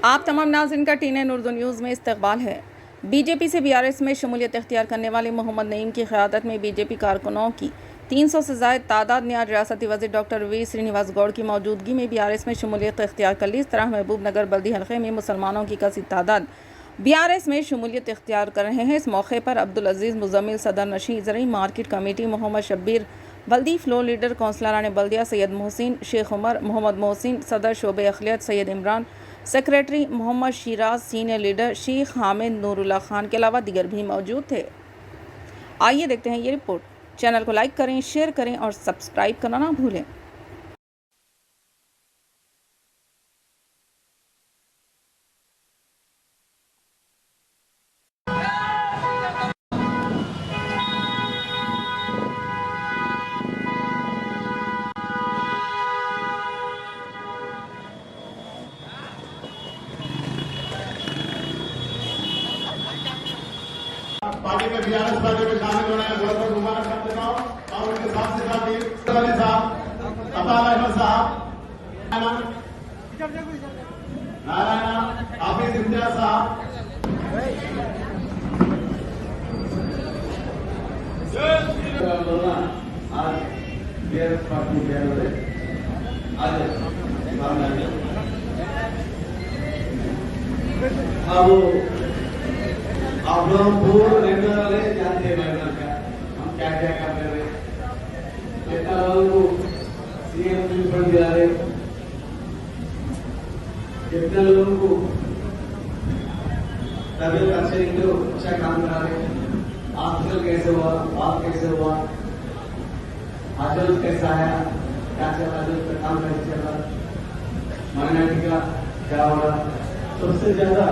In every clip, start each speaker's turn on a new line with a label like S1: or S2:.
S1: आप तमाम नाज़रीन का TN उर्दू न्यूज़ में इस्तकबाल है। बीजेपी से बीआरएस में शमूलियत इख्तियार करने वाले मोहम्मद नईम की क़यादत में बीजेपी कारकुनों की 300 से ज़ायद तादाद ने आज रियासती वज़ीर डॉक्टर वी श्रीनिवास गौड़ की मौजूदगी में बीआरएस में शमूलियत इख्तियार कर ली। इस तरह महबूब नगर बल्दी हल्के में मुसलमानों की कसी तादाद बीआरएस में शमूलियत इख्तियार कर रहे हैं। इस मौके पर अब्दुल अजीज़ मुज़म्मिल सदर नशीं ज़रई मार्केट कमेटी, मोहम्मद शब्बीर बल्दी फ्लोर लीडर, कौंसलरान बल्दिया सैयद मोहसिन, शेख उमर, मोहम्मद मोहसिन सदर शोबे अखिलियत Syed Imran, secretary Mohammed Shiraz, senior leader Sheikh Hamid Noorullah Khan के अलावा दीगर भी मौजूद थे। आइए देखते हैं ये रिपोर्ट। चैनल को लाइक करें, शेयर करें और सब्सक्राइब करना ना भूलें।
S2: पार्टी में बीआरएस पार्टी में शामिल होने हैं बहुत बहुत मुबारक करते हैं और उनके साथ से साथ अली साहब, अब्बास अहमद साहब, नारायण हाफिज इम्तियाज साहब, आज बीआरएस पार्टी के आज अब आप लोग पूर्ण रेगुलर वाले जानते हैं मैडम का हम क्या क्या कर रहे हैं। कितना लोगों को सीएम फंड दिला रहे, कितने लोगों को तबियत अच्छे नहीं तो अच्छा काम करा रहे, हॉस्पिटल कैसे हुआ, बात कैसे हुआ, हाजल कैसा आया, क्या चला का काम कैसे चला, माइनॉरिटी का क्या हो रहा। सबसे ज्यादा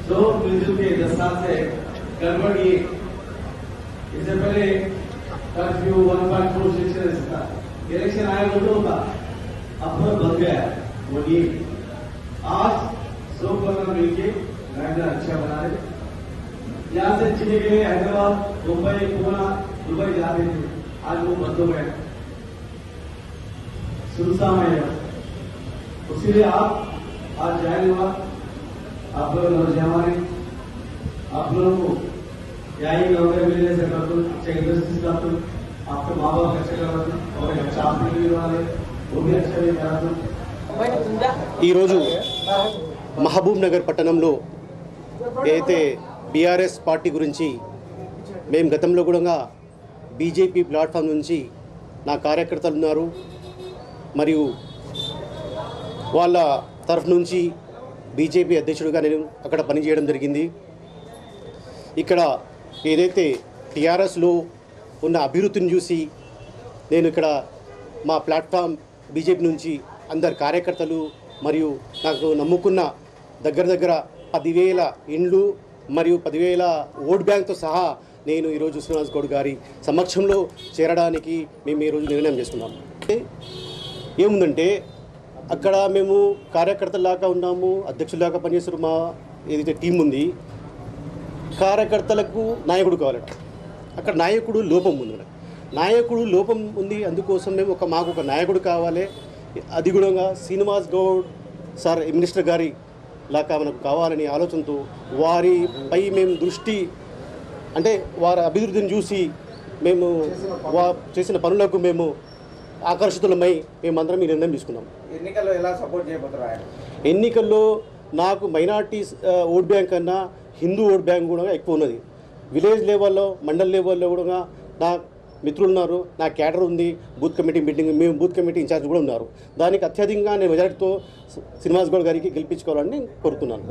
S2: जो मिलजुल के 10 साल से गड़बड़ ये, इससे पहले कर्फ्यू 1.4 सेक्शन था, इलेक्शन आया वो था, अब बन गया वो नहीं। आज सब बंदा मिलके राज्य अच्छा बना रहे। यहाँ से चले गए हैदराबाद, मुंबई, पूना, दुबई जा रहे थे, आज वो बंद हो गए, सुनसान है। उसीलिए आप आज जाए हुआ आप लोग नौजवान हैं, आप लोगों को यही नौकरी मिलने से कर दो, अच्छा इंडस्ट्रीज कर दो, आपके माँ बाप अच्छा करा दो और अच्छा आप भी वाले वो भी अच्छा भी करा दो।
S3: ఈరోజు మహబూబ్ నగర్ పట్టణంలో ఏదైతే బీఆర్ఎస్ పార్టీ గురించి మేము గతంలో కూడా బీజేపీ ప్లాట్ఫామ్ నుంచి నా కార్యకర్తలు ఉన్నారు మరియు వాళ్ళ తరఫు నుంచి బీజేపీ అధ్యక్షుడిగా నేను అక్కడ పనిచేయడం జరిగింది। ఇక్కడ ఏదైతే టీఆర్ఎస్లో ఉన్న అభివృద్ధిని చూసి నేను ఇక్కడ మా ప్లాట్ఫామ్ బీజేపీ నుంచి అందరు కార్యకర్తలు మరియు నాకు నమ్ముకున్న దగ్గర 10,000 ఇండ్లు మరియు 10,000 ఓట్ బ్యాంక్తో సహా నేను ఈరోజు శ్రీనివాస్ గౌడ్ గారి సమక్షంలో చేరడానికి మేము ఈరోజు నిర్ణయం చేసుకున్నాము। ఏముందంటే అక్కడ మేము కార్యకర్తలాగా ఉన్నాము, అధ్యక్షులాగా పనిచేస్తున్న మా ఏదైతే టీం ఉంది, కార్యకర్తలకు నాయకుడు కావాలట, అక్కడ నాయకుడు లోపం ఉంది, నాయకుడు లోపం ఉంది, అందుకోసం మేము మాకు ఒక నాయకుడు కావాలి, అది కూడా శ్రీనివాస్ గౌడ్ సార్ మినిస్టర్ గారి లాగా మనకు కావాలని ఆలోచనతో వారిపై మేము దృష్టి అంటే వారి అభివృద్ధిని చూసి మేము చేసిన పనులకు మేము ఆకర్షితులమై మేమందరం ఈ నిర్ణయం తీసుకున్నాం।
S4: ఎన్నికల్లో ఎలా సపోర్ట్ చేయబోతున్నారు?
S3: ఎన్నికల్లో నాకు మైనార్టీస్ ఓట్ బ్యాంక్ కన్నా హిందూ ఓట్ బ్యాంక్ కూడా ఎక్కువ ఉన్నది। విలేజ్ లెవెల్లో, మండల్ లెవెల్లో కూడా నా మిత్రులు ఉన్నారు, నా క్యాడర్ ఉంది, బూత్ కమిటీ మీటింగ్ మేము బూత్ కమిటీ ఇన్ఛార్జ్ కూడా ఉన్నారు। దానికి అత్యధికంగా నేను మెజారిటీతో శ్రీనివాస్ గౌడ్ గారికి గెలిపించుకోవాలని కోరుతున్నాను।